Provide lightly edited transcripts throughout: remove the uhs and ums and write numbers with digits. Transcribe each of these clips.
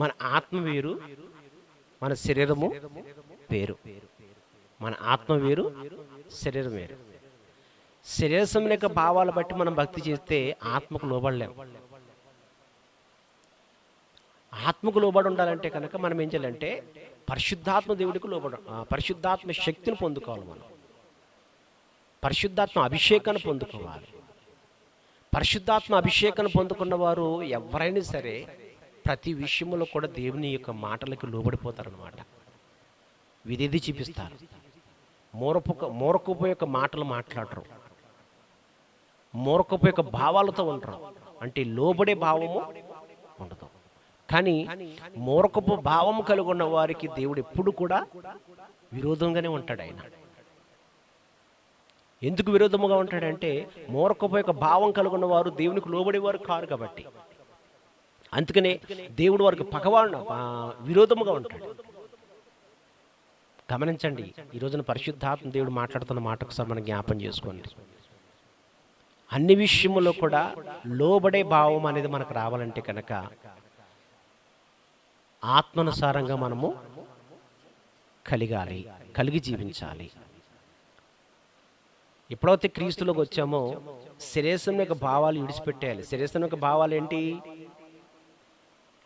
మన ఆత్మ వేరు, మన శరీరము వేరు. మన ఆత్మ వేరు, శరీరం వేరు. శరీర సంబంధిక భావాలు బట్టి మనం భక్తి చేస్తే ఆత్మకు లోబడలేం. ఆత్మకు లోబడి ఉండాలంటే కనుక మనం ఏం చేయాలంటే పరిశుద్ధాత్మ దేవుడికి పరిశుద్ధాత్మ శక్తిని పొందుకోవాలి. మనం పరిశుద్ధాత్మ అభిషేకాన్ని పొందుకోవాలి. పరిశుద్ధాత్మ అభిషేకాన్ని పొందుకున్న వారు ఎవరైనా సరే ప్రతి విషయంలో కూడా దేవుని యొక్క మాటలకి లోబడిపోతారనమాట. విధేది చూపిస్తారు. మూర్ఖపు యొక్క మాటలు మాట్లాడరు. మూర్ఖపు యొక్క భావాలతో ఉండరు. అంటే లోబడే భావము ఉండదు. కానీ మూర్ఖపు భావము కలిగి ఉన్న వారికి దేవుడు ఎప్పుడు కూడా విరోధంగానే ఉంటాడు. ఆయన ఎందుకు విరోధముగా ఉంటాడంటే మూర్ఖపు యొక్క భావం కలిగి ఉన్న వారు దేవునికి లోబడేవారు కారు కాబట్టి. అందుకనే దేవుడు వారికి విరోధముగా ఉంటాడు. గమనించండి, ఈ రోజున పరిశుద్ధాత్మ దేవుడు మాట్లాడుతున్న మాట ఒకసారి మనం జ్ఞాపం చేసుకోండి. అన్ని విషయములో కూడా లోబడే భావం అనేది మనకు రావాలంటే కనుక ఆత్మానుసారంగా మనము కలిగి జీవించాలి. ఎప్పుడైతే క్రీస్తులోకి వచ్చామో శరీరం యొక్క భావాలు విడిచిపెట్టేయాలి. శరీరం యొక్క భావాలు ఏంటి?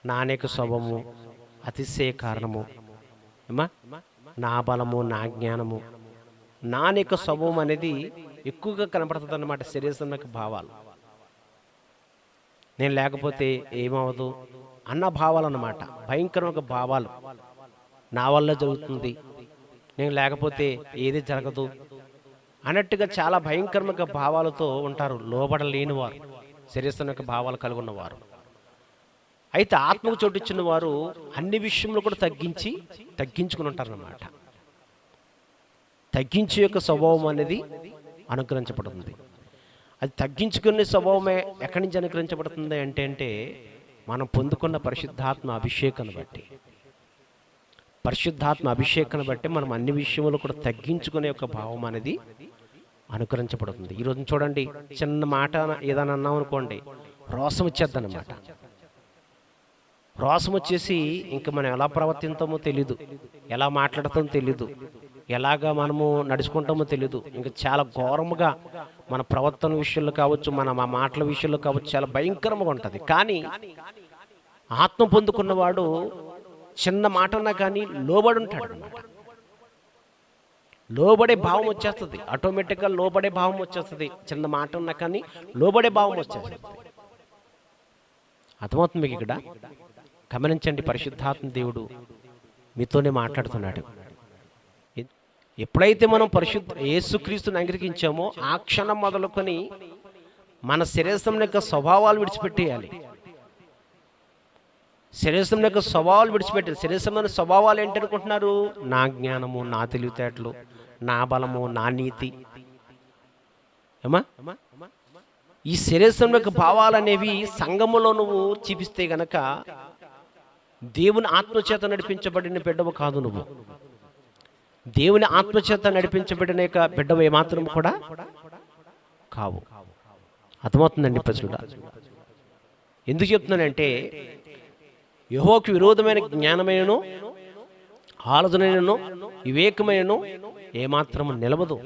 నానేక స్వభావము, అతిశయ కారణము, నా బలము, నా జ్ఞానము, నానేక స్వభావం అనేది ఎక్కువగా కనపడుతుంది అన్నమాట. శరీరం యొక్క భావాలు. నేను లేకపోతే ఏమవదు అన్న భావాలు అన్నమాట. భయంకరమైన భావాలు. నా వల్ల జరుగుతుంది, నేను లేకపోతే ఏది జరగదు అన్నట్టుగా చాలా భయంకరమైన భావాలతో ఉంటారు లోబడలేని వారు, శరీరం యొక్క భావాలు కలిగి ఉన్నవారు. అయితే ఆత్మకు చోటిచ్చిన వారు అన్ని విషయంలో కూడా తగ్గించుకుని ఉంటారన్నమాట. తగ్గించే యొక్క స్వభావం అనేది అనుగ్రహించబడుతుంది. అది తగ్గించుకునే స్వభావమే ఎక్కడి నుంచి అనుగ్రహించబడుతుంది అంటే మనం పొందుకున్న పరిశుద్ధాత్మ అభిషేకాన్ని బట్టి. పరిశుద్ధాత్మ అభిషేకాన్ని బట్టి మనం అన్ని విషయంలో కూడా తగ్గించుకునే ఒక భావం అనేది అనుకరించబడుతుంది. ఈరోజు చూడండి, చిన్న మాట ఏదైనా అన్నాం అనుకోండి, రోసం వచ్చేద్దన్నమాట. రోసం వచ్చేసి ఇంకా మనం ఎలా ప్రవర్తిస్తామో తెలీదు, ఎలా మాట్లాడతామో తెలీదు, ఎలాగా మనము నడుచుకుంటామో తెలీదు. ఇంకా చాలా ఘోరముగా మన ప్రవర్తన విషయంలో కావచ్చు, మన మాటల విషయంలో కావచ్చు, చాలా భయంకరంగా ఉంటుంది. కానీ ఆత్మ పొందుకున్నవాడు చిన్న మాట అన్నా కానీ లోబడి ఉంటాడు అన్నమాట. లోబడే భావం వచ్చేస్తుంది, ఆటోమేటిక్గా లోబడే భావం వచ్చేస్తుంది. చిన్న మాట ఉన్నా కానీ లోబడే భావం వచ్చేస్తుంది. అర్థమవుతుంది మీకు? ఇక్కడ గమనించండి, పరిశుద్ధాత్మ దేవుడు మీతోనే మాట్లాడుతున్నాడు. ఎప్పుడైతే మనం యేసుక్రీస్తుని అంగీకరించామో ఆ క్షణం మొదలుకొని మన శరీరం యొక్క స్వభావాలు విడిచిపెట్టేయాలి. శరీరం యొక్క స్వభావాలు విడిచిపెట్టాలి. శరీరమైన స్వభావాలు ఏంటనుకుంటున్నారు? నా జ్ఞానము, నా తెలివితేటలు, నా బలము, నా నీతి. ఈ శరీరం యొక్క భావాలు అనేవి సంఘములో నువ్వు చూపిస్తే గనక దేవుని ఆత్మచేత నడిపించబడిన బిడ్డవు కాదు. నువ్వు దేవుని ఆత్మచేత నడిపించబడిన యొక్క బిడ్డవు ఏమాత్రం కూడా కావు. అర్థమవుతుందండి ప్రజలుడా? ఎందుకు చెప్తున్నానంటే యెహోవాకు విరోధమైన జ్ఞానమైనను ఆలోచనను వివేకమైనను ఏమాత్రము నిలవదు.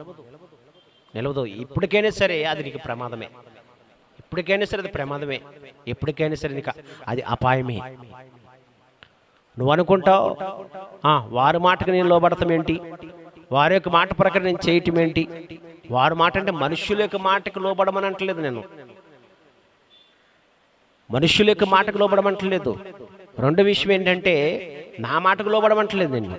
ఇప్పటికైనా సరే అది నీకు ప్రమాదమే. ఎప్పటికైనా సరే అది ప్రమాదమే. ఎప్పటికైనా సరే నీకు అది అపాయమే. నువ్వు అనుకుంటావు, వారి మాటకు నేను లోబడతాం ఏంటి, వారి యొక్క మాట ప్రకారం నేను చేయటం ఏంటి. వారి మాట అంటే మనుష్యుల యొక్క మాటకు లోబడమని అంటలేదు. నేను మనుష్యుల యొక్క మాటకు లోబడమంటలేదు. రెండో విషయం ఏంటంటే నా మాటకు లోబడమంటలేదు. నేను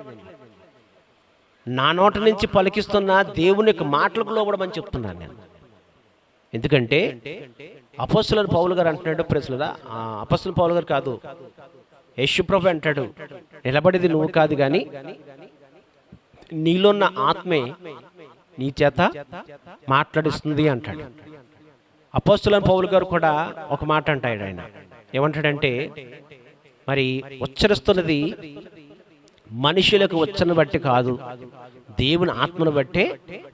నా నోటి నుంచి పలికిస్తున్న దేవుని యొక్క మాటలకు లోబడమని చెప్తున్నాను నేను. ఎందుకంటే అపోస్తలుడైన పౌలు గారు అంటున్నాడు, ప్రజలురా, అపోస్తలుడైన పౌలు గారు కాదు, యేసుప్రభు అంటాడు, నిలబడేది నువ్వు కాదు కానీ నీలో ఉన్న ఆత్మే నీ చేత మాట్లాడిస్తుంది అంటాడు. అపోస్తలుడైన పౌలు గారు కూడా ఒక మాట అంటాడు. ఆయన ఏమంటాడంటే, మరి ఉచ్చరిస్తున్నది మనుషులకు ఉచ్చరణ బట్టి కాదు, దేవుని ఆత్మను బట్టే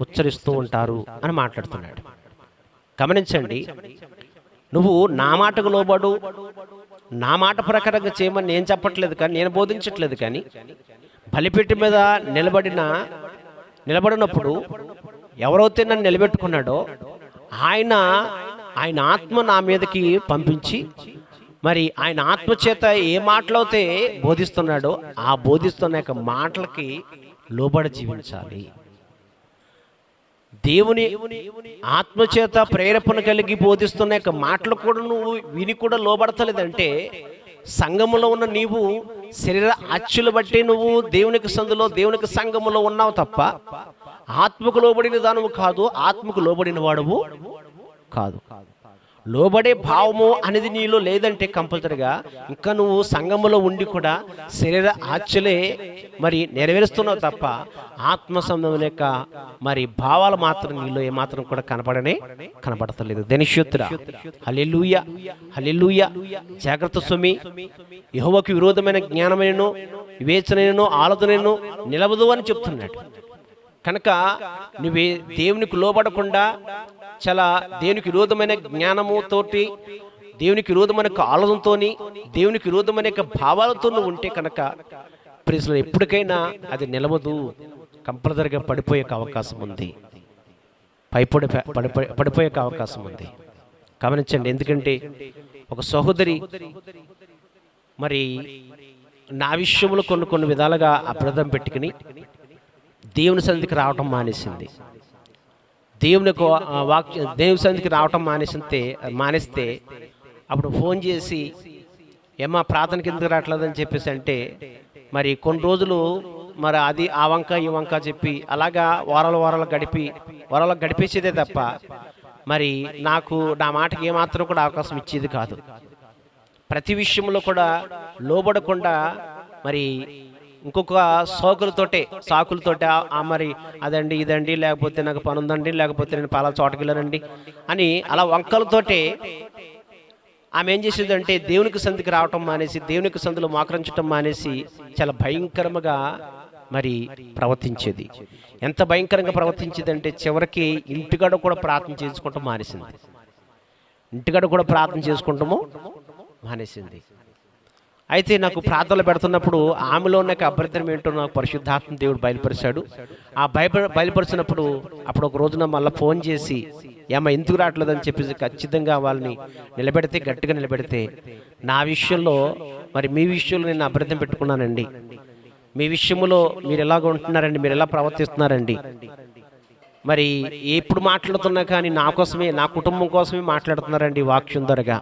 ఉచ్చరిస్తూ ఉంటారు అని మాట్లాడుతున్నాడు. గమనించండి, నువ్వు నా మాటకు లోబడు, నా మాట ప్రకారంగా చేయమని నేను చెప్పట్లేదు, కానీ నేను బోధించట్లేదు. కానీ బలిపీఠం మీద నిలబడినప్పుడు ఎవరైతే నన్ను నిలబెట్టుకున్నాడో ఆయన ఆత్మ నా మీదకి పంపించి, మరి ఆయన ఆత్మ చేత ఏ మాటలైతే బోధిస్తున్నాడో ఆ బోధిస్తున్న యొక్క మాటలకి లోబడి జీవించాలి. దేవుని ఆత్మచేత ప్రేరేపణ కలిగి బోధిస్తున్న యొక్క మాటలు కూడా నువ్వు విని కూడా లోబడతలేదంటే, సంఘములో ఉన్న నీవు శరీర అచ్చులు బట్టి నువ్వు దేవునికి సంఘములో ఉన్నావు తప్ప ఆత్మకు లోబడిన దానవు కాదు, ఆత్మకు లోబడిన వాడువు కాదు. లోబడే భావము అనేది నీలో లేదంటే కంపల్సరిగా ఇంకా నువ్వు సంఘములో ఉండి కూడా శరీర ఆచ్యులే మరి నెరవేరుస్తున్నావు తప్ప ఆత్మ సంబంధం యొక్క మరి భావాలు మాత్రం నీలో ఏమాత్రం కూడా కనపడతలేదు. ధనిష్యుతురా, హల్లెలూయా, హల్లెలూయా. జాగ్రత్త స్వామి, యెహోవాకు విరోధమైన జ్ఞానమైనను వివేచనైనను ఆలోచనను నిలవదు అని చెప్తున్నాడు. కనుక నువ్వే దేవునికి లోబడకుండా చాలా దేవునికి విరోధమైన జ్ఞానముతోటి, దేవునికి విరోధమైన ఆలోచనతో, దేవునికి విరోధమైన భావాలతో నువ్వు ఉంటే కనుక ప్రియులు ఎప్పటికైనా అది నిలవదు, కంపల్సరిగా పడిపోయే అవకాశం ఉంది, పడిపోయే అవకాశం ఉంది. గమనించండి. ఎందుకంటే ఒక సహోదరి మరి నా విషయంలో కొన్ని విధాలుగా అబద్ధం పెట్టుకుని దేవుని సన్నిధికి రావటం మానేసింది. దేవుని సన్నిధికి రావటం మానేస్తే అప్పుడు ఫోన్ చేసి ఏమా ప్రార్థనకి ఎందుకు రావట్లేదని చెప్పేసి అంటే, మరి కొన్ని రోజులు మరి అది ఆ వంక ఈ వంక చెప్పి అలాగా వారాలు గడిపేసేదే తప్ప మరి నాకు నా మాటకి ఏమాత్రం కూడా అవకాశం ఇచ్చేది కాదు. ప్రతి విషయంలో కూడా లోబడకుండా మరి ఇంకొక సాకులతోటే మరి అదండి ఇదండి, లేకపోతే నాకు పని ఉందండి, లేకపోతే నేను పలా చోటకి వెళ్ళానండి అని అలా వంకలతోటే ఆమె ఏం చేసేదంటే దేవునికి సంధికి రావటం మానేసి, దేవునికి సంధిలో మోకరించటం మానేసి చాలా భయంకరంగా మరి ప్రవర్తించేది. ఎంత భయంకరంగా ప్రవర్తించేది అంటే చివరికి ఇంటికాడ కూడా ప్రార్థన చేసుకుంటాం మానేసింది. అయితే నాకు ప్రార్థనలు పెడుతున్నప్పుడు ఆమెలో ఉన్న అభ్యంతరం ఏంటో నాకు పరిశుద్ధాత్మ దేవుడు బయలుపరిచాడు. ఆ బయలుపరిచినప్పుడు అప్పుడు ఒక రోజున మళ్ళీ ఫోన్ చేసి ఏమో ఎందుకు రావట్లేదని చెప్పేసి ఖచ్చితంగా వాళ్ళని గట్టిగా నిలబెడితే, నా విషయంలో మరి మీ విషయంలో నేను అభ్యంతరం పెట్టుకున్నానండి, మీ విషయంలో మీరు ఎలాగ ఉంటున్నారండి, మీరు ఎలా ప్రవర్తిస్తున్నారండి, మరి ఎప్పుడు మాట్లాడుతున్నా కానీ నా కోసమే, నా కుటుంబం కోసమే మాట్లాడుతున్నారండి వాక్యం ద్వారా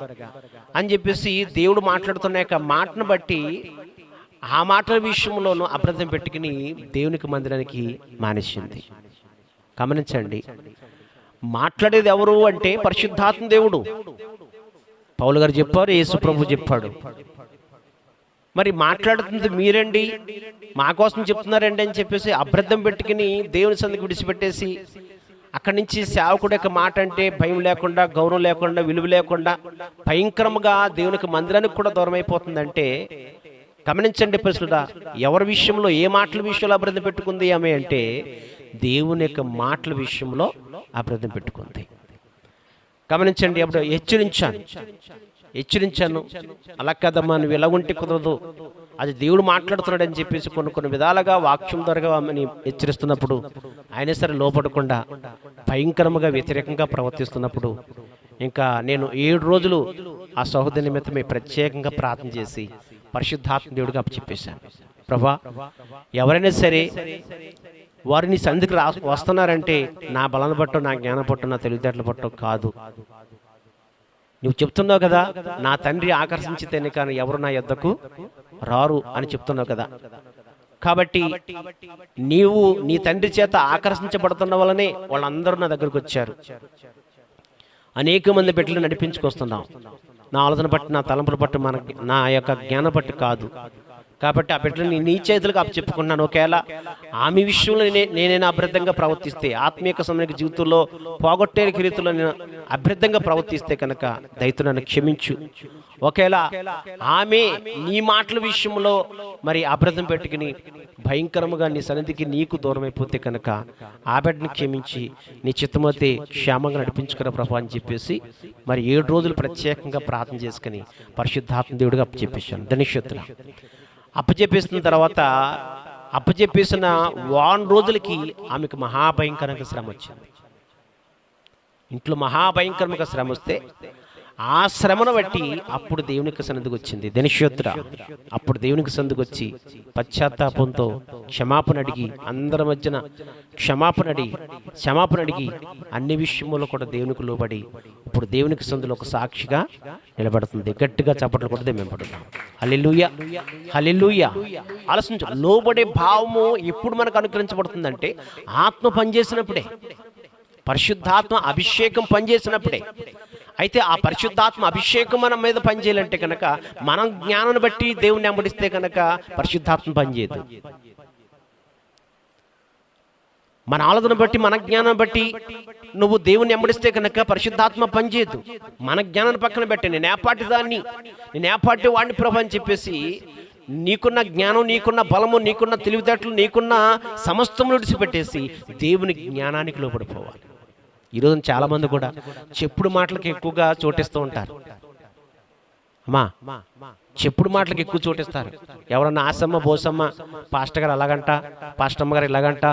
అని చెప్పేసి దేవుడు మాట్లాడుతున్న యొక్క మాటను బట్టి ఆ మాటల విషయంలోనూ అబద్ధం పెట్టుకుని దేవునికి మందిరానికి మానేసింది. గమనించండి. మాట్లాడేది ఎవరు అంటే పరిశుద్ధాత్మ దేవుడు. పౌలు గారు చెప్పారు, యేసు ప్రభు చెప్పాడు. మరి మాట్లాడుతుంది మీరండి, మా కోసం చెప్తున్నారండి అని చెప్పేసి అబద్ధం పెట్టుకుని దేవుని సన్నిధికి విడిచిపెట్టేసి అక్కడి నుంచి సేవకుడు యొక్క మాట అంటే భయం లేకుండా, గౌరవం లేకుండా, విలువ లేకుండా భయంకరంగా దేవునికి మందిరానికి కూడా దూరం అయిపోతుందంటే గమనించండి ప్రశ్న, ఎవరి విషయంలో ఏ మాటల విషయంలో అబద్ధం పెట్టుకుంది ఆమె అంటే దేవుని యొక్క మాటల విషయంలో అబద్ధం పెట్టుకుంది. గమనించండి. అప్పుడు హెచ్చరించాను, అలా కదమ్మా, నువ్వు ఎలా ఉంటే కుదరదు, అది దేవుడు మాట్లాడుతున్నాడు అని చెప్పేసి కొన్ని విధాలుగా వాక్యం ద్వారా ఆమెని హెచ్చరిస్తున్నప్పుడు అయినా సరే లోపడకుండా భయంకరంగా వ్యతిరేకంగా ప్రవర్తిస్తున్నప్పుడు ఇంకా నేను 7 రోజులు ఆ సహోదరి నిమిత్తమే ప్రత్యేకంగా ప్రార్థన చేసి పరిశుద్ధాత్మ దేవుడికి అప్పచెప్పేశాను. ప్రభా, ఎవరైనా సరే వారిని సంధికి వస్తున్నారంటే నా బలాన్ని పట్టో, నా జ్ఞానం పట్టో, నా తెలివితేటలు పట్టో కాదు, నువ్వు చెప్తున్నావు కదా నా తండ్రి ఆకర్షించితేనే కానీ ఎవరు నా యొద్దకు రారు అని చెప్తున్నావు కదా. కాబట్టి నీవు నీ తండ్రి చేత ఆకర్షించబడుతున్న వల్లనే వాళ్ళందరూ నా దగ్గరకు వచ్చారు. అనేక మంది బిడ్డలు నడిపించుకొస్తున్నావు. నా ఆలోచన బట్టి, నా తలంపులు బట్టి, నా యొక్క జ్ఞానం బట్టి కాదు. కాబట్టి ఆ బిడ్డలని నీ చేతులకు అప్పచెప్పుకున్నాను. ఒకవేళ ఆమె విషయంలో నేనైనా అభ్యర్థంగా ప్రవర్తిస్తే, ఆత్మీయ సమయ జీవితంలో పోగొట్టే రీతిలో అభ్యర్థంగా ప్రవర్తిస్తే కనుక దయతో నన్ను క్షమించు. ఒకవేళ ఆమె నీ మాటల విషయంలో మరి అభ్యర్థం పెట్టుకుని భయంకరముగా నీ సన్నిధికి నీకు దూరం అయిపోతే కనుక ఆ బిడ్డని క్షమించి నీ చిత్తమైతే క్షేమంగా నడిపించుకున్న ప్రభు అని చెప్పేసి మరి 7 రోజులు ప్రత్యేకంగా ప్రార్థన చేసుకుని పరిశుద్ధాత్మ దేవుడిగా అప్పచెప్పేశాను. ధనిష్యత్తుల అప్పచెప్పేసిన తర్వాత అప్పచెప్పేసిన 1 రోజులకి ఆమెకు మహాభయంకరంగా శ్రమ వచ్చింది. ఇంట్లో మహాభయంకరంగా శ్రమ వస్తే ఆ శ్రమను బట్టి అప్పుడు దేవునికి సన్నిధికి వచ్చింది. ధనిష్యోత్ర అప్పుడు దేవునికి సన్నిధికి వచ్చి పశ్చాత్తాపంతో క్షమాపణ అడిగి అందరి మధ్యన క్షమాపణ అడిగి అన్ని విషయములో కూడా దేవునికి లోబడి ఇప్పుడు దేవునికి సందులో ఒక సాక్షిగా నిలబడుతుంది. గట్టిగా చప్పట్లు కొడితే మేము పడుతున్నాం. హల్లెలూయా, హల్లెలూయా. ఆలోచించు, లోబడే భావము ఎప్పుడు మనకు అనుగ్రహించబడుతుందంటే ఆత్మ పనిచేసినప్పుడే, పరిశుద్ధాత్మ అభిషేకం పనిచేసినప్పుడే. అయితే ఆ పరిశుద్ధాత్మ అభిషేకం మన మీద పనిచేయాలంటే కనుక మనం జ్ఞానాన్ని బట్టి దేవుని వెంబడిస్తే కనుక పరిశుద్ధాత్మ పనిచేయదు. మన ఆలోచన బట్టి మన జ్ఞానం బట్టి నువ్వు దేవుని వెంబడిస్తే కనుక పరిశుద్ధాత్మ పనిచేయదు. మన జ్ఞానాన్ని పక్కన పెట్టి నేను ఏపాటి వాడిని ప్రభు అని చెప్పేసి నీకున్న జ్ఞానం, నీకున్న బలము, నీకున్న తెలివితేటలు, నీకున్న సమస్తములు విడిచిపెట్టేసి దేవుని జ్ఞానానికి లోపడిపోవాలి. ఈరోజు చాలామంది కూడా చెప్పుడు మాటలకు ఎక్కువగా చోటిస్తూ ఉంటారు. అమ్మా, చెప్పుడు మాటలకు ఎక్కువ చోటిస్తారు. ఎవరన్నా ఆసమ్మ బోసమ్మ పాస్టర్ గారు అలాగంట, పాస్టమ్మ గారు ఇలాగంట,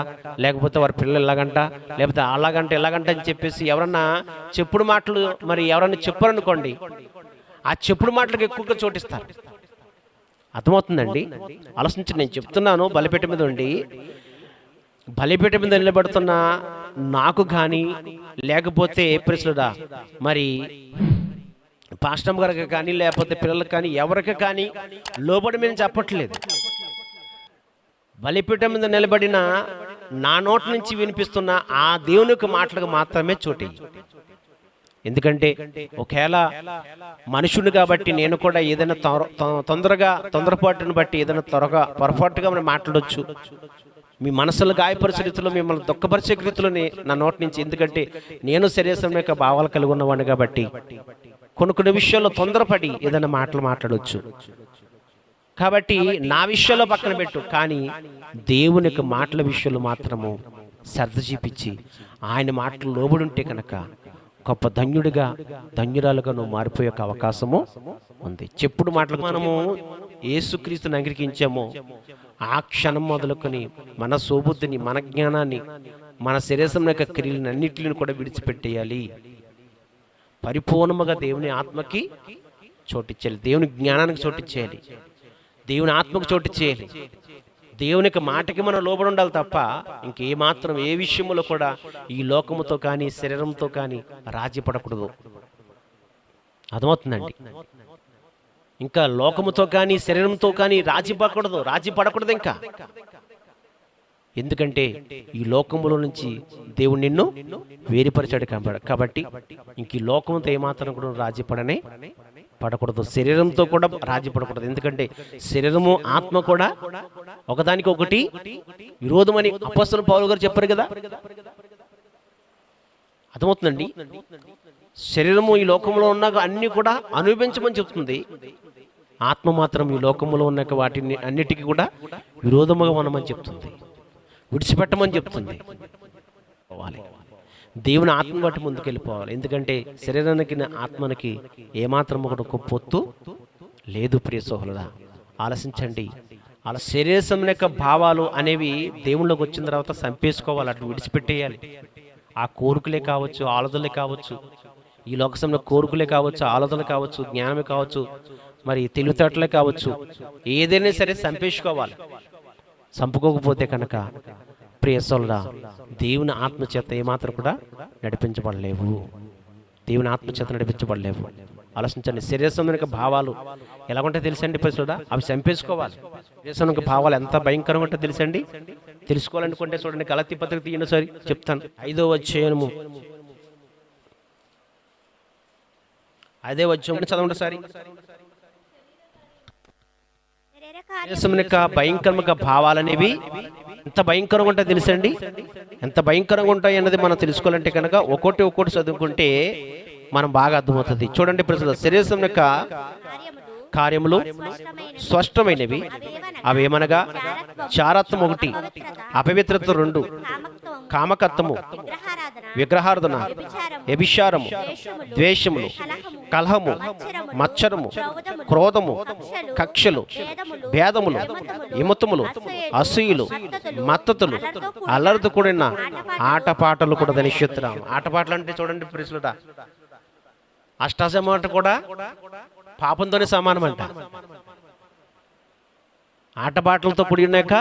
లేకపోతే వారి పిల్లలు ఇలాగంట, లేకపోతే ఇలాగంట అని చెప్పేసి ఎవరన్నా చెప్పుడు మాటలు మరి ఎవరన్నా చెప్పారనుకోండి, ఆ చెప్పుడు మాటలకు ఎక్కువగా చోటిస్తారు. అర్థమవుతుందండి? ఆలోచించి నేను చెప్తున్నాను. బలిపీఠ మీద నిలబడుతున్న నాకు కానీ లేకపోతే ప్రెసిడెంట్ మరి పాస్టమ్ గారికి కానీ లేకపోతే పిల్లలకు కానీ ఎవరికి కానీ లోబడి మేము చెప్పట్లేదు. బలిపీఠం మీద నిలబడిన నా నోటి నుంచి వినిపిస్తున్న ఆ దేవునికి మాటలకు మాత్రమే చోటు. ఎందుకంటే ఒకవేళ మనుషుని కాబట్టి నేను కూడా ఏదైనా తొందరపాటును బట్టి ఏదైనా పొరపాటుగా మనం మాట్లాడవచ్చు. మీ మనసులు గాయపరిచే రీతిలో, మిమ్మల్ని దుఃఖపరిచే రీతిలోనే నా నోటి నుంచి, ఎందుకంటే నేను శరీరం యొక్క భావాలు కలిగి ఉన్నవాడిని కాబట్టి కొన్ని విషయాల్లో తొందరపడి ఏదైనా మాట్లాడవచ్చు. కాబట్టి నా విషయంలో పక్కన పెట్టు, కానీ దేవుని యొక్క మాటల విషయంలో మాత్రము శ్రద్ధ చూపించి ఆయన మాటలు లోబడి ఉంటే కనుక గొప్ప ధన్యురాలుగా నువ్వు మారిపోయే అవకాశము ఉంది. చెప్పుడు మాటలకు మనము యేసుక్రీస్తుని అంగీకరించామో ఆ క్షణం మొదలుకొని మన సోబుద్ధిని, మన జ్ఞానాన్ని, మన శరీరం యొక్క క్రియలను అన్నిటిని కూడా విడిచిపెట్టేయాలి. పరిపూర్ణముగా దేవుని ఆత్మకి చోటిచ్చేయాలి, దేవుని జ్ఞానానికి చోటిచ్చేయాలి, దేవుని ఆత్మకు చోటిచ్చేయాలి. దేవునికి మాటకి మనం లోబడి ఉండాలి తప్ప ఇంకేమాత్రం ఏ విషయంలో కూడా ఈ లోకముతో కానీ శరీరంతో కానీ రాజీ పడకూడదు. అర్థమవుతుందండి? ఇంకా లోకముతో కానీ శరీరంతో కానీ రాజీ పడకూడదు ఇంకా. ఎందుకంటే ఈ లోకములో నుంచి దేవుడు నిన్ను వేరుపరిచాడు కాబట్టి ఇంక ఈ లోకముతో ఏమాత్రం కూడా రాజీ పడకూడదు. శరీరంతో కూడా రాజీ పడకూడదు. ఎందుకంటే శరీరము ఆత్మ కూడా ఒకదానికి ఒకటి విరోధమని అపొస్తలుడు పౌలు గారు చెప్పారు కదా. అర్థమవుతుందండి? శరీరము ఈ లోకంలో ఉన్న అన్ని కూడా అనుభవించమని చెప్తుంది, ఆత్మ మాత్రం ఈ లోకంలో ఉన్న వాటిని అన్నిటికీ కూడా విరోధముగా ఉండమని చెప్తుంది, విడిచిపెట్టమని చెప్తుంది. దేవుని ఆత్మ బట్టి ముందుకెళ్ళిపోవాలి. ఎందుకంటే శరీరానికి ఆత్మనికి ఏమాత్రం ఒక పొత్తు లేదు. ప్రియ సోదరుడా, ఆలోచించండి. అలా శరీరం యొక్క భావాలు అనేవి దేవుళ్ళకి వచ్చిన తర్వాత సంపేసుకోవాలి, అటు విడిచిపెట్టేయాలి. ఆ కోరికలే కావచ్చు, ఆలోచనలే కావచ్చు, ఈ లోకసంలో కోరికలే కావచ్చు, ఆలోచనలు కావచ్చు, జ్ఞానమే కావచ్చు, మరి తెలివితేటలే కావచ్చు, ఏదైనా సరే సంపేసుకోవాలి. చంపుకోకపోతే కనుక ప్రియ సోదరుడా, దేవుని ఆత్మచేత ఏమాత్రం కూడా నడిపించబడలేవు. దేవుని ఆత్మచేత నడిపించబడలేవు. ఆలోచించండి. శరీర భావాలు ఎలాగుంటే తెలుసండి ప్రియుడా? అవి చంపేసుకోవాలి. శరీర భావాలు ఎంత భయంకరంగా ఉంటే తెలుసండి? తెలుసుకోవాలనుకుంటే చూడండి, గలతీ పత్రిక తీయండి, సరి చెప్తాను. 5వ అధ్యాయము, 5వ అధ్యాయం చదవండి సారి. శరీర భయంకరముగా భావాలనేవి ఎంత భయంకరంగా ఉంటాయో తెలుసండి. ఎంత భయంకరంగా ఉంటాయి అన్నది మనం తెలుసుకోవాలంటే కనుక ఒక్కొక్కటి చదువుకుంటే మనం బాగా అర్థమవుతుంది. చూడండి ప్రస్తుతం శరీరం యొక్క కార్యములు స్పష్టమైనవి. అవేమనగా చారత్వం 1, అపవిత్రత 2, కామకత్వము, విగ్రహారాధన, వ్యభిచారము, ద్వేషములు, కలహము, మత్సరము, క్రోధము, కక్షలు, భేదములు, విమతములు, అసూయలు, మత్తతులు, అల్లరితో కూడిన ఆటపాటలు కూడా ధనిష్యుత్తురాం. ఆటపాటలు అంటే చూడండి ప్రియులుట, అష్టాచమ్మ కూడా పాపంతోనే సమానమంట. ఆటపాటలతో కూడి ఉన్నాక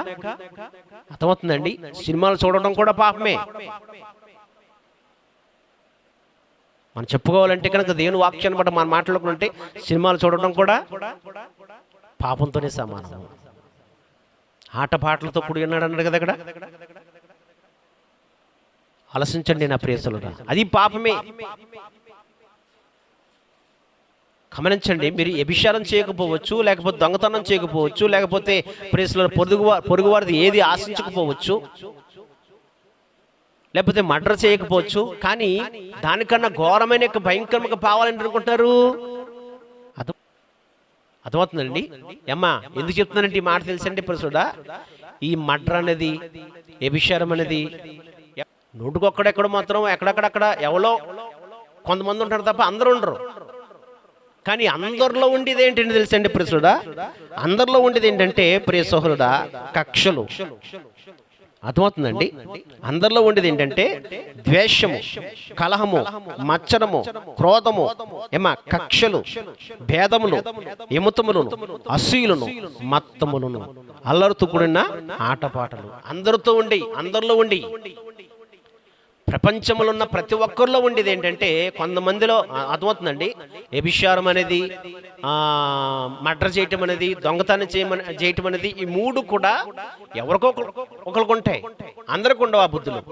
అర్థమవుతుందండి. సినిమాలు చూడటం కూడా పాపమే. మనం చెప్పుకోవాలంటే కనుక దేవుని వాక్యాన్ని బట్టి మనం మాట్లాడుకుంటే సినిమాలు చూడటం కూడా పాపంతోనే సమానం. ఆటపాటలతో కూడి ఉన్నాడు అన్నాడు కదా అక్కడ. ఆలోచించండి నా ప్రియసులురా, అది పాపమే. గమనించండి, మీరు వ్యభిచారం చేయకపోవచ్చు, లేకపోతే దొంగతనం చేయకపోవచ్చు, లేకపోతే ప్రేసుల పొరుగువారిది ఏది ఆశించకపోవచ్చు, లేకపోతే మర్డర్ చేయకపోవచ్చు, కానీ దానికన్నా ఘోరమైన యొక్క భయంకరంగా పావాలని అనుకుంటున్నారు. అర్థమవుతుందండి అమ్మా. ఎందుకు చెప్తున్నానంటే ఈ మాట తెలుసండి ప్రేసుడా, ఈ మర్డర్ అనేది, వ్యభిచారం అనేది నోటుకొక్కడెక్కడ మాత్రం ఎక్కడెక్కడక్కడ ఎవరో కొంతమంది ఉంటారు తప్ప అందరూ ఉండరు. కానీ అందరిలో ఉండేది ఏంటంటే తెలుసండి ప్రియుడా, అందరిలో ఉండేది ఏంటంటే ప్రియ సోదరుడా కక్షలు. అర్థమవుతుందండి. అందరిలో ఉండేది ఏంటంటే ద్వేషము, కలహము, మత్సరము, క్రోధము, కక్షలు, భేదములు, విమతములను, అసూయలను, మత్తములను, అల్లరితో కూడిన ఆటపాటలు. అందరిలో ఉండి ప్రపంచంలో ఉన్న ప్రతి ఒక్కరిలో ఉండేది ఏంటంటే కొంతమందిలో అర్థమవుతుందండి. వ్యభిచారం అనేది, మర్డర్ చేయటం అనేది, దొంగతనం చేయటం అనేది, ఈ 3 కూడా ఎవరికో ఒకరికి ఉంటాయి, అందరికి ఉండవు ఆ బుద్ధులు.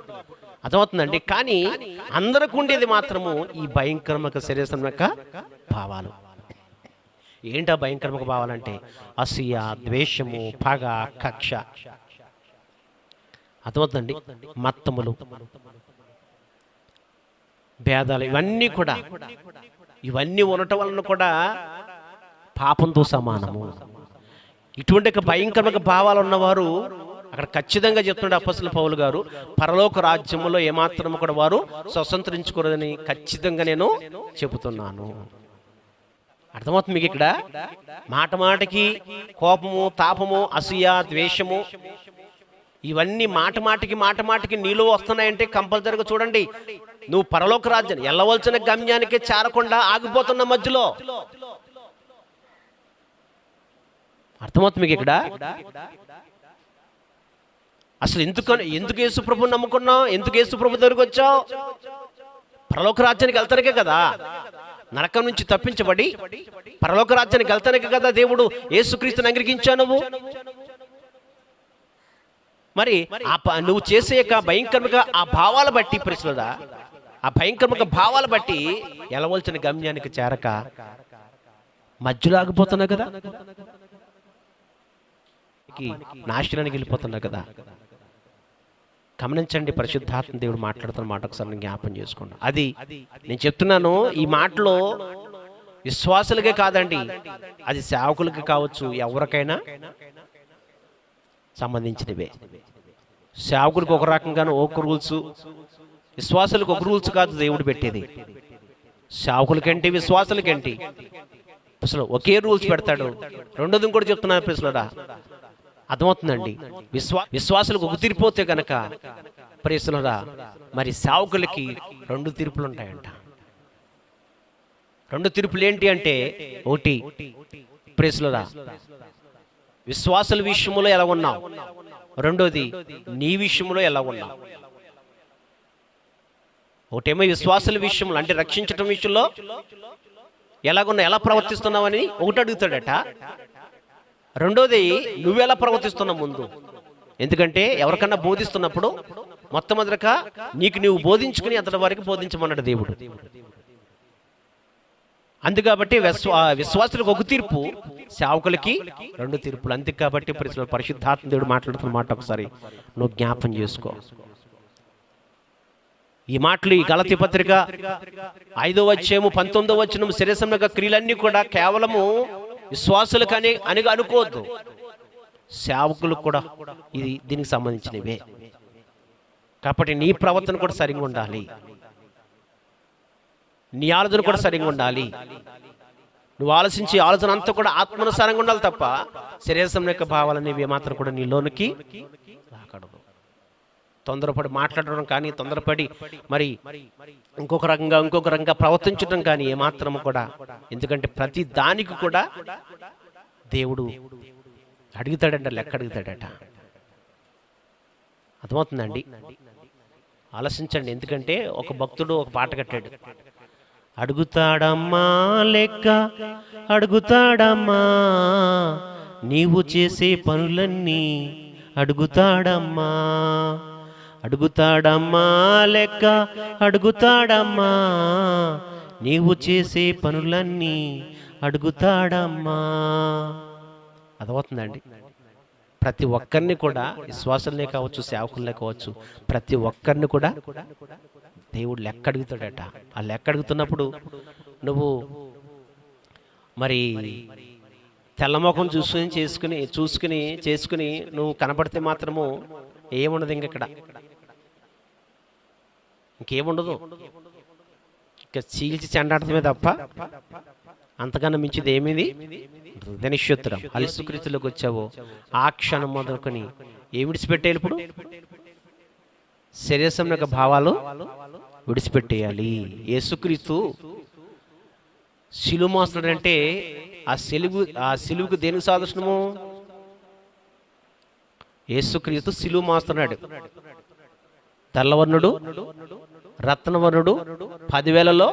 అర్థమవుతుందండి. కానీ అందరికి ఉండేది మాత్రము ఈ భయంకరమైన శరీరం యొక్క భావాలు. ఏంటా భయంకరమైన భావాలంటే అసూయ, ద్వేషము, పగ, కక్ష. అర్థమవుతుందండి. మత్తములు, భేదాలు, ఇవన్నీ ఉండటం వలన కూడా పాపంతో సమానము. ఇటువంటి భయంకరమైన భావాలు ఉన్నవారు అక్కడ ఖచ్చితంగా చెప్తున్నాడు అపోస్తలుడు పౌలు గారు, పరలోక రాజ్యములో ఏమాత్రము కూడా వారు స్వతంత్రించుకోరని ఖచ్చితంగా నేను చెబుతున్నాను. అర్థమవుతుంది మీకు ఇక్కడ. మాటకి కోపము, తాపము, అసూయ, ద్వేషము, ఇవన్నీ మాటమాటికి నీలో వస్తున్నాయంటే కంపల్సరీగా చూడండి, నువ్వు పరలోక రాజ్యాన్ని వెళ్ళవలసిన గమ్యానికి చేరకుండా ఆగిపోతున్న మధ్యలో. అర్థమవుతుంది మీకు ఇక్కడ. అసలు ఎందుకు యేసు ప్రభువుని నమ్ముకున్నావు? ఎందుకు యేసు ప్రభు దగ్గరికి వచ్చావు? పరలోక రాజ్యానికి వెళ్తానికే కదా, నరకం నుంచి తప్పించబడి పరలోక రాజ్యానికి వెళ్తానికే కదా దేవుడు యేసుక్రీస్తుని అంగీకరించావు నువ్వు. మరి నువ్వు చేసే భయంకరంగా ఆ భావాల బట్టి ప్రశ్నదా, ఆ భయంకరంగా భావాలు బట్టి వెళ్ళవలసిన గమ్యానికి చేరక మధ్యలో ఆగిపోతున్నా కదా, నాశనానికి వెళ్ళిపోతున్నా కదా. గమనించండి, పరిశుద్ధాత్మ దేవుడు మాట్లాడుతున్న మాట ఒకసారి జ్ఞాపం చేసుకోండి. అది నేను చెప్తున్నాను, ఈ మాటలో విశ్వాసులకే కాదండి, అది సేవకులకి కావచ్చు, ఎవరికైనా సంబంధించినవే. సేవకులకు ఒక రకంగాను ఒక రూల్స్, విశ్వాసులకు ఒక రూల్స్ కాదు దేవుడు పెట్టేది. సేవకులకేంటి, విశ్వాసులకేంటి అసలు ఒకే రూల్స్ పెడతాడు. రెండోది కూడా చెప్తున్నాను ప్రియులారా, అర్థమవుతుందండి. విశ్వాసులకు ఒక తీర్పోతే కనుక ప్రియులారా, మరి సేవకులకి 2 తీర్పులు ఉంటాయంట. 2 తీర్పులు ఏంటి అంటే, ఒకటి ప్రియులారా విశ్వాసుల విషయంలో ఎలా ఉన్నావు, రెండోది నీ విషయంలో ఎలా ఉన్నావు. ఒకటేమో విశ్వాసుల విషయంలో అంటే రక్షించటం విషయంలో ఎలాగున్నా, ఎలా ప్రవర్తిస్తున్నావు అని ఒకటి అడుగుతాడట. రెండోది నువ్వెలా ప్రవర్తిస్తున్నావు ముందు. ఎందుకంటే ఎవరికన్నా బోధిస్తున్నప్పుడు అందుకాబట్టి విశ్వాసులకు ఒక తీర్పు, సేవకులకి 2 తీర్పులు. అందుకు కాబట్టి పరిశుద్ధాత్మ దేవుడు మాట్లాడుతున్న మాట ఒకసారి నువ్వు జ్ఞాపం చేసుకో. ఈ మాటలు ఈ గలతీ పత్రిక 5వ అధ్యాయము 19వ వచనం శరీరసంబంధ క్రియలన్నీ కూడా కేవలము విశ్వాసులకు అని అనుకోవద్దు, సేవకులకు కూడా దీనికి సంబంధించినవే. కాబట్టి నీ ప్రవర్తన కూడా సరిగా ఉండాలి, నీ ఆలోచన కూడా సరిగా ఉండాలి. నువ్వు ఆలోచించే ఆలోచన అంతా కూడా ఆత్మానుసారంగా ఉండాలి తప్ప శరీరం యొక్క భావాలనేవి మాత్రం కూడా నీలోనికి రాకూడదు. తొందరపడి మాట్లాడడం కానీ, తొందరపడి మరి ఇంకొక రకంగా ప్రవర్తించడం కానీ ఏమాత్రము కూడా. ఎందుకంటే ప్రతి దానికి కూడా దేవుడు అడుగుతాడంట, లెక్క అడుగుతాడట. అర్థమవుతుందండి? ఆలోచించండి. ఎందుకంటే ఒక భక్తుడు ఒక పాట కట్టాడు, అడుగుతాడమ్మా లెక్క అడుగుతాడమ్మా, నీవు చేసే పనులన్నీ అడుగుతాడమ్మా, అడుగుతాడమ్మా లెక్క అడుగుతాడమ్మా, నీవు చేసే పనులన్నీ అడుగుతాడమ్మా. అర్థమవుతుందండి? ప్రతి ఒక్కరిని కూడా, విశ్వాసులనే కావచ్చు, సేవకులనే కావచ్చు, ప్రతి ఒక్కరిని కూడా దేవుడు లెక్క అడుగుతాడట. ఆ లెక్క అడుగుతున్నప్పుడు నువ్వు మరి తెల్లమొఖం చేసుకుని నువ్వు కనపడితే మాత్రము ఏముండదు, ఇంకేముండదు. ఇంకా చీల్చి చెండాడటమే తప్ప అంతకన్నా మించిది ఏమిది? ధనిష్యోత్తరం. అలిసుకృతిలోకి వచ్చావో ఆ క్షణం మొదలుకొని ఏమి విడిచిపెట్టేయాలి? ఇప్పుడు శరీరం యొక్క భావాలు విడిచిపెట్టేయాలి. యేసుక్రీస్తు శిలువ మోస్తున్నాడంటే ఆ సిలువుకు దేనికి సాదృశ్యము? యేసుక్రీస్తు శిలువ మోస్తున్నాడు. తెల్లవర్ణుడు, రత్నవర్ణుడు, 10,000లో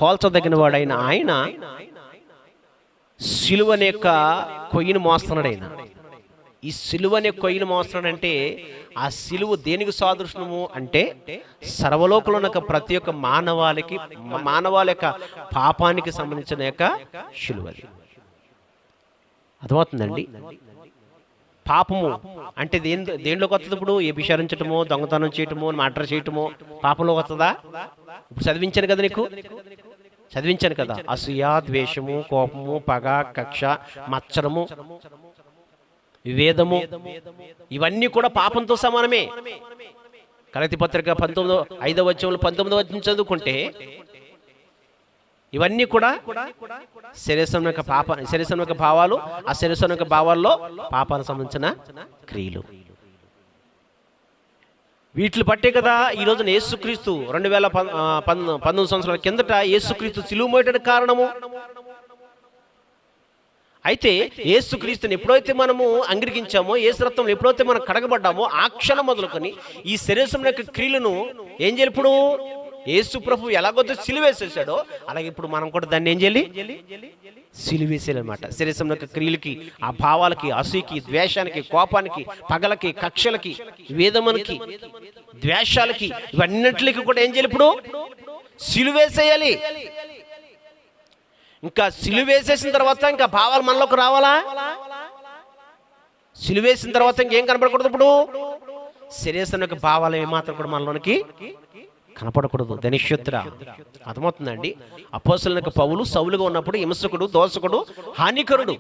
పోల్చదగిన వాడైన ఆయన సిలువనే యొక్క కొయ్యను మోస్తున్నాడు. ఆయన ఈ సిలువనే కొయ్యను మోస్తున్నాడంటే ఆ సిలువ దేనికి సాదృశ్యము అంటే సర్వలోకంలో ఉన్న ప్రతి ఒక్క మానవాళి యొక్క పాపానికి సంబంధించిన యొక్క సిలువది. అర్థమవుతుందండి? పాపము అంటే దేనిలోకి వస్తుంది? ఇప్పుడు వ్యభిచారించటమో, దొంగతనం చేయటమో, మర్డర్ చేయటమో పాపంలోకి వస్తుందా? ఇప్పుడు చదివించాను కదా, చదివించాను కదా. అసూయ, ద్వేషము, కోపము, పగ, కక్ష, మత్సరము, వివేదము, ఇవన్నీ కూడా పాపంతో సమానమే. గలతీ పత్రిక 5వ అధ్యాయంలో 19వ అధ్యాయం చదువుకుంటే ఇవన్నీ కూడా శరీరం యొక్క భావాలు, ఆ శరీరం యొక్క భావాల్లో పాపానికి సంబంధించిన క్రియలు. వీటిని బట్టే కదా ఈ రోజున యేసుక్రీస్తు 2019 సంవత్సరాల కిందట యేసుక్రీస్తు సిలువ మోయడానికి కారణము. అయితే యేసుక్రీస్తుని ఎప్పుడైతే మనము అంగీకరించామో, యేసు రక్తంలో ఎప్పుడైతే మనం కడగబడ్డామో ఆ క్షణం మొదలుకొని ఈ శరీరం యొక్క క్రియలను ఏం చేయాలి? ఇప్పుడు యేసు ప్రభు ఎలాగొద్దు సిలువేసేసాడో అలాగే ఇప్పుడు మనం కూడా దాన్ని ఏం చేయాలి? సిలువేసేయాలన్నమాట. శరీరం యొక్క క్రియలకి, ఆ భావాలకి, అసూయకి, ద్వేషానికి, కోపానికి, పగలకి, కక్షలకి, వేదమునికి, ద్వేషాలకి, ఇవన్నిటికి కూడా ఏం చేయాలి? ఇప్పుడు సిలువేసేయాలి. ఇంకా సిలువేసేసిన తర్వాత ఇంకా భావాలు మనలోకి రావాలా? సిలువేసిన తర్వాత ఇంకేం కనపడకూడదు? ఇప్పుడు శరీరం యొక్క భావాలు ఏమాత్రం కూడా మనలోనికి కనపడకూడదు. ధనిష్యోత్తర. అర్థమవుతుందండి? అపోస్తలుడైన పౌలు సౌలుగా ఉన్నప్పుడు హింసకుడు, దోషకుడు, హానికరుడు,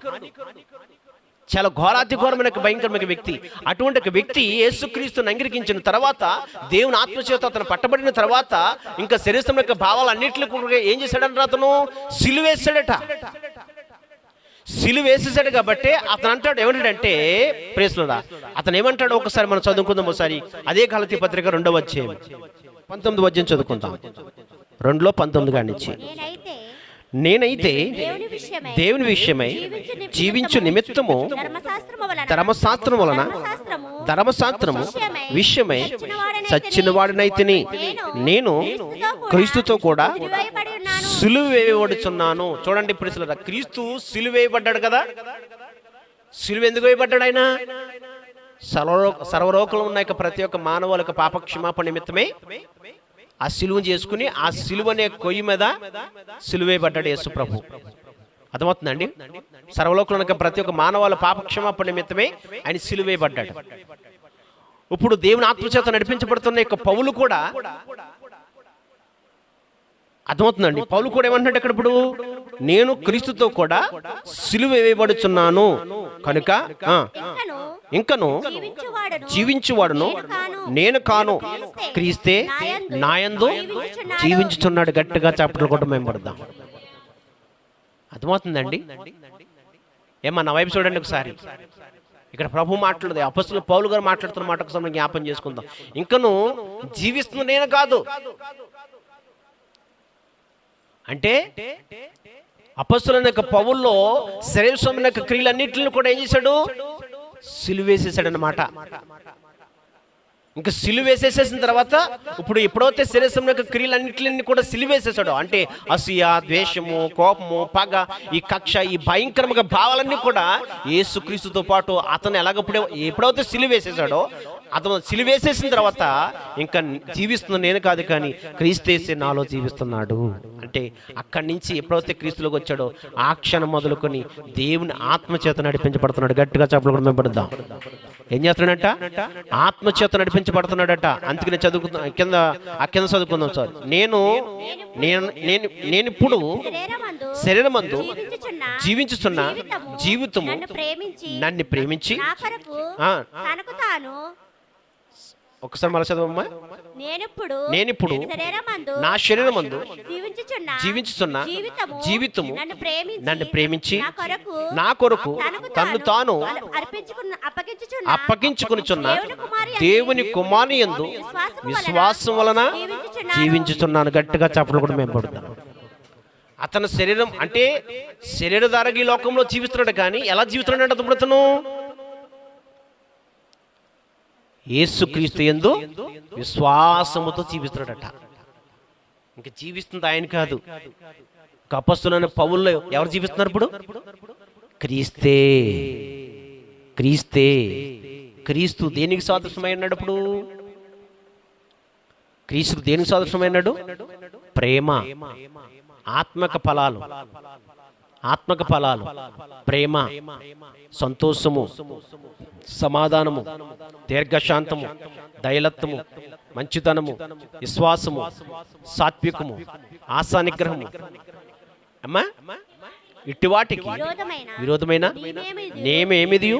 చాలా ఘోరాతిఘోరమైన భయంకరమైన వ్యక్తి. అటువంటి ఒక వ్యక్తి యేసుక్రీస్తుని అంగీకరించిన తర్వాత, దేవుని ఆత్మచేత అతను పట్టబడిన తర్వాత ఇంకా శరీరం యొక్క భావాలు అన్నింటినీ కూడా ఏం చేశాడంటే అతను సిలువేసాడట. సిలువేసేసాడు కాబట్టి అతను అంటాడు ఏమంటాడంటే, ప్రేసులరా, అతను ఏమంటాడు ఒకసారి మనం చదువుకుందాం. ఒకసారి అదే గలతీ పత్రిక 2వ అధ్యాయం 19వ అధ్యాయం చదువుకుందాం. 2:19 కానిచ్చి, నేనైతే దేవుని విషయమై జీవించు నిమిత్తము ధర్మశాస్త్రము విషయమై చచ్చిన వాడినైతిని, నేను క్రీస్తుతో కూడా సిలువ వేయబడుచున్నాను. చూడండి ఇప్పుడు క్రీస్తు సిలువ వేయబడ్డాడు కదా. సిలువ ఎందుకు వేయబడ్డాడు? ఆయన సర్వలోకంలో ఉన్న ప్రతి ఒక్క మానవుల పాప క్షమాపణ నిమిత్తమే ఆ సిలువ చేసుకుని ఆ సిలువ అనే కొయ్యి మీద సిలువేయబడ్డాడు యేసు ప్రభు. అర్థమవుతుందండి? సర్వలోకంలో ప్రతి ఒక్క మానవాళ పాపక్షమాపణ నిమిత్తమే ఆయన సిలువేయబడ్డాడు. ఇప్పుడు దేవుని ఆత్మచేత నడిపించబడుతున్న యొక్క పౌలు కూడా, అర్థమవుతుందండి, పౌలు కూడా ఏమంటున్నాడు ఇక్కడ, ఇప్పుడు నేను క్రీస్తుతో కూడా సిలువ వేయబడుచున్నాను కనుక ఇంకను జీవించువాడును నేను కాను, క్రీస్తే నాయందు జీవించుచున్నాడు. గట్టిగా చప్పట్లు కొట్టు మేము పడదాం. అర్థమవుతుందండి? ఏమన్నా నా వైపు చూడండి ఒకసారి. ఇక్కడ ప్రభు మాట్లాడదు, అపొస్తలుడు పౌలు గారు మాట్లాడుతున్న మాట ఒకసారి జ్ఞాపం చేసుకుందాం. ఇంకను జీవిస్తున్న నేను కాదు అంటే అపొస్తలుని యొక్క పౌల్లో శరీర యొక్క క్రియలన్నింటిని కూడా ఏం చేశాడు? సిలువేసేసాడు అన్నమాట. ఇంకా సిలువేసేసేసిన తర్వాత ఇప్పుడు ఎప్పుడైతే శరీరం యొక్క క్రియలన్నింటిని కూడా సిలువేసేసాడో, అంటే అసూయ, ద్వేషము, కోపము, పగ, ఈ కక్ష, ఈ భయంకరమైన భావాలన్నీ కూడా యేసుక్రీస్తుతో పాటు అతను ఎప్పుడైతే సిలువేసేసాడో, అతను సిలువేసేసిన తర్వాత ఇంకా జీవిస్తున్న నేను కాదు కానీ క్రీస్తేసే నాలో జీవిస్తున్నాడు. అంటే అక్కడి నుంచి ఎప్పుడైతే క్రీస్తులోకి వచ్చాడో ఆ క్షణం మొదలుకొని దేవుని ఆత్మచేత నడిపించబడుతున్నాడు. గట్టిగా చెప్పలు మేము పడదాం. ఏం చేస్తున్నాడట? ఆత్మచేత నడిపించబడుతున్నాడట. అందుకని కింద చదువుకుందాం సార్. నేను ఇప్పుడు శరీరమందు జీవించుతున్న జీవితము నన్ను ప్రేమించి, ఒకసారి మళ్ళీ చదవమ్మా. నేనిప్పుడు నా శరీరమందు జీవించుతున్న జీవితము నన్ను ప్రేమించి నా కొరకు తన్ను తాను అప్పగించుకొనుచున్న దేవుని కుమారుని యందు విశ్వాసం వలన జీవించుచున్నాను. గట్టిగా చప్పట్లు కూడా మేము పడుతున్నాం. అతని శరీరం అంటే శరీరధారకి ఈ లోకంలో జీవిస్తున్నాడు, కానీ ఎలా జీవిస్తున్నాడు అంటే అతను యేసుక్రీస్తు యందు విశ్వాసముతో జీవిస్తున్నాడట. ఇంకా జీవిస్తుంది ఆయన కాదు. అపొస్తలుడైన పౌల్లో ఎవరు జీవిస్తున్నారు ఇప్పుడు? క్రీస్తే. క్రీస్తు దేనికి సాదృశ్యమైనాడు? ఇప్పుడు క్రీస్తు దేనికి సాదృశ్యమైనాడు? ప్రేమ, ఆత్మక ఫలాలు, ప్రేమ, సంతోషము, సమాధానము, దీర్ఘశాంతము, దయలత్వము, మంచితనము, విశ్వాసము, సాత్వికము, ఆశానిగ్రహము. అమ్మా, ఇట్టి వాటికి విరోధమైన నేమేమిది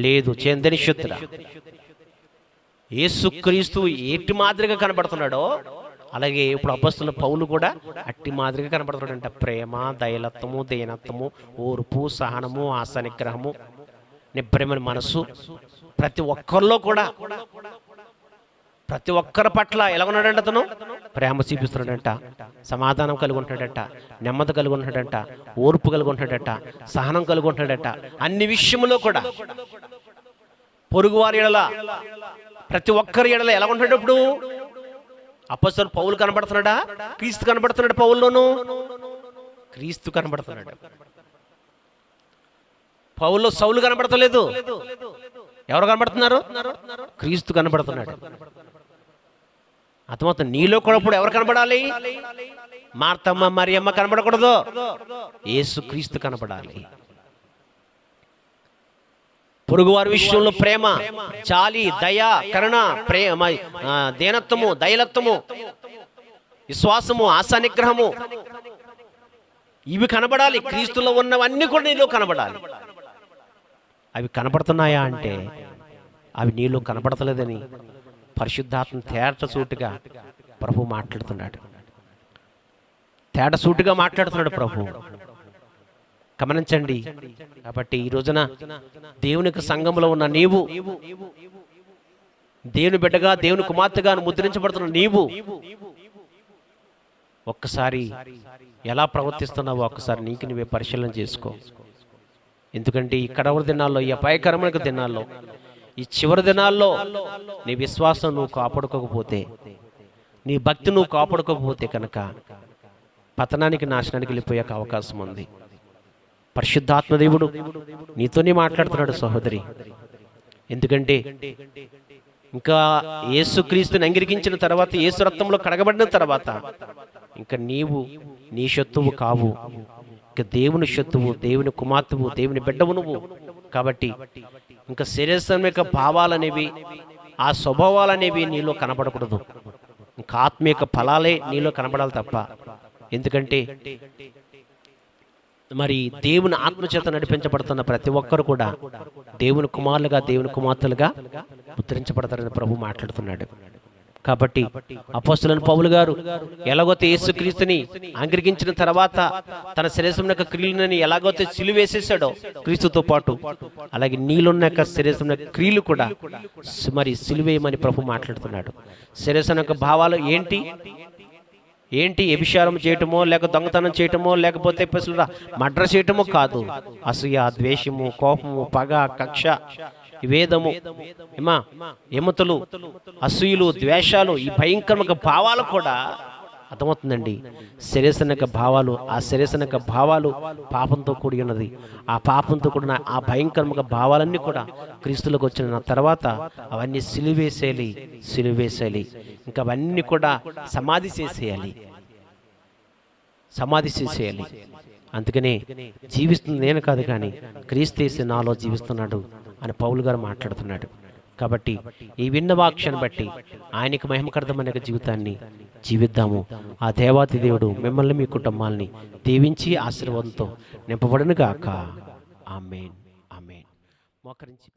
లేదు. చెందని శుద్ధుడ యేసుక్రీస్తు ఎట్టి మాదిరిగా కనబడుతున్నాడో అలాగే ఇప్పుడు అపొస్తలుడైన పౌలు కూడా అట్టి మాదిరిగా కనబడుతున్నాడంట. ప్రేమ, దయలత్వము, దీనత్వము, ఓర్పు, సహనము, ఆశానిగ్రహము, నిబ్బరమైన మనసు. ప్రతి ఒక్కరిలో కూడా ప్రతి ఒక్కరి పట్ల ఎలా ఉన్నాడంట? అతను ప్రేమ చూపిస్తున్నాడంట, సమాధానం కలిగి ఉంటాడట, నెమ్మది కలిగి ఉంటాడట, ఓర్పు కలిగి ఉంటాడట, సహనం కలిగి ఉంటాడట. అన్ని విషయంలో కూడా పొరుగువారి ఎడల, ప్రతి ఒక్కరి ఎడల ఎలా ఉంటాడు? ఇప్పుడు అపొస్తలుడు పౌలు కనబడుతున్నాడా? క్రీస్తు కనబడుతున్నాడు. పౌల్లోను క్రీస్తు కనబడుతున్నాడు. పౌల్లో సౌలు కనబడతలేదు. ఎవరు కనబడుతున్నారు? క్రీస్తు కనబడుతున్నాడు. అర్థమవుతుంది. నీలో కూడా ఇప్పుడు ఎవరు కనబడాలి? మార్తమ్మ, మరియమ్మ కనబడకూడదు. యేసుక్రీస్తు కనబడాలి. పొరుగువారి విషయంలో ప్రేమ, జాలి, దయ, కరుణ, ప్రేమ, దీనత్వము, దయలత్వము, విశ్వాసము, ఆశానిగ్రహము, ఇవి కనబడాలి. క్రీస్తులో ఉన్నవన్నీ కూడా నీలో కనబడాలి. అవి కనబడుతున్నాయా అంటే అవి నీలో కనబడతలేదని పరిశుద్ధాత్మ తేటసూటిగా ప్రభు మాట్లాడుతున్నాడు. తేటసూటిగా మాట్లాడుతున్నాడు ప్రభు. గమనించండి. కాబట్టి ఈ రోజున దేవుని సంఘంలో ఉన్న నీవు, దేవుని బిడ్డగా, దేవుని కుమార్తెగా ముద్రించబడుతున్న నీవు ఒక్కసారి ఎలా ప్రవర్తిస్తున్నావో ఒక్కసారి నీకు నువ్వే పరిశీలన చేసుకో. ఎందుకంటే ఈ కడవరి దినాల్లో, ఈ అపాయకరమైన దినాల్లో, ఈ చివరి దినాల్లో నీ విశ్వాసం నువ్వు కాపాడుకోకపోతే, నీ భక్తి నువ్వు కాపాడుకోకపోతే కనుక పతనానికి, నాశనానికి వెళ్ళిపోయే అవకాశం ఉంది. పరిశుద్ధాత్మదేవుడు నీతోనే మాట్లాడుతున్నాడు సహోదరి. ఎందుకంటే ఇంకా యేసుక్రీస్తుని అంగీకరించిన తర్వాత, యేసు రక్తంలో కడగబడిన తర్వాత ఇంకా నీవు నీ శత్రువు కావు, ఇంకా దేవుని శత్రువు, దేవుని కుమార్తెవు, దేవుని బిడ్డవు నువ్వు. కాబట్టి ఇంకా శరీరం యొక్క భావాలనేవి, ఆ స్వభావాలనేవి నీలో కనబడకూడదు. ఇంకా ఆత్మీయ ఫలాలే నీలో కనబడాలి తప్ప. ఎందుకంటే మరి దేవుని ఆత్మచేత నడిపించబడుతున్న ప్రతి ఒక్కరు కూడా దేవుని కుమారులుగా, దేవుని కుమార్తెలుగా ముద్రించబడతారని ప్రభు మాట్లాడుతున్నాడు. కాబట్టి అపోస్తలుడైన పౌలు గారు ఎలాగైతే యేసుక్రీస్తుని అంగీకరించిన తర్వాత తన శరీరం యొక్క క్రియలను ఎలాగైతే సిలువేసేసాడో క్రీస్తుతో పాటు, అలాగే నీలున్న యొక్క శరీరం యొక్క క్రియలు కూడా మరి సిలువేయమని ప్రభు మాట్లాడుతున్నాడు. శరీరం యొక్క భావాలు ఏంటి? వ్యభిచారం చేయటమో, లేక దొంగతనం చేయటమో, లేకపోతే మర్డర్ చేయటమో కాదు. అసూయ, ద్వేషము, కోపము, పగ, కక్ష, విభేదము, ఎమతులు, అసూయలు, ద్వేషాలు, ఈ భయంకరమైన భావాలు కూడా అర్థమవుతుందండి. శరీరం యొక్క భావాలు, ఆ శరీరం యొక్క భావాలు పాపంతో కూడి ఉన్నది. ఆ పాపంతో కూడిన ఆ భయంకరమైన భావాలన్నీ కూడా క్రీస్తులకు వచ్చిన తర్వాత అవన్నీ సిలువేసేయాలి. ఇంకా అవన్నీ కూడా సమాధి చేసేయాలి. అందుకనే జీవిస్తుంది నేను కాదు, కానీ క్రీస్తు నాలో జీవిస్తున్నాడు అని పౌలు గారు మాట్లాడుతున్నాడు. కాబట్టి ఈ విన్న వాక్యాన్ని బట్టి ఆయనకు మహిమకరమైన జీవితాన్ని జీవిద్దాము. ఆ దేవాతి దేవుడు మిమ్మల్ని, మీ కుటుంబాలని దీవించి ఆశీర్వాదంతో నింపబడును గాక. ఆమేన్. మోకరించి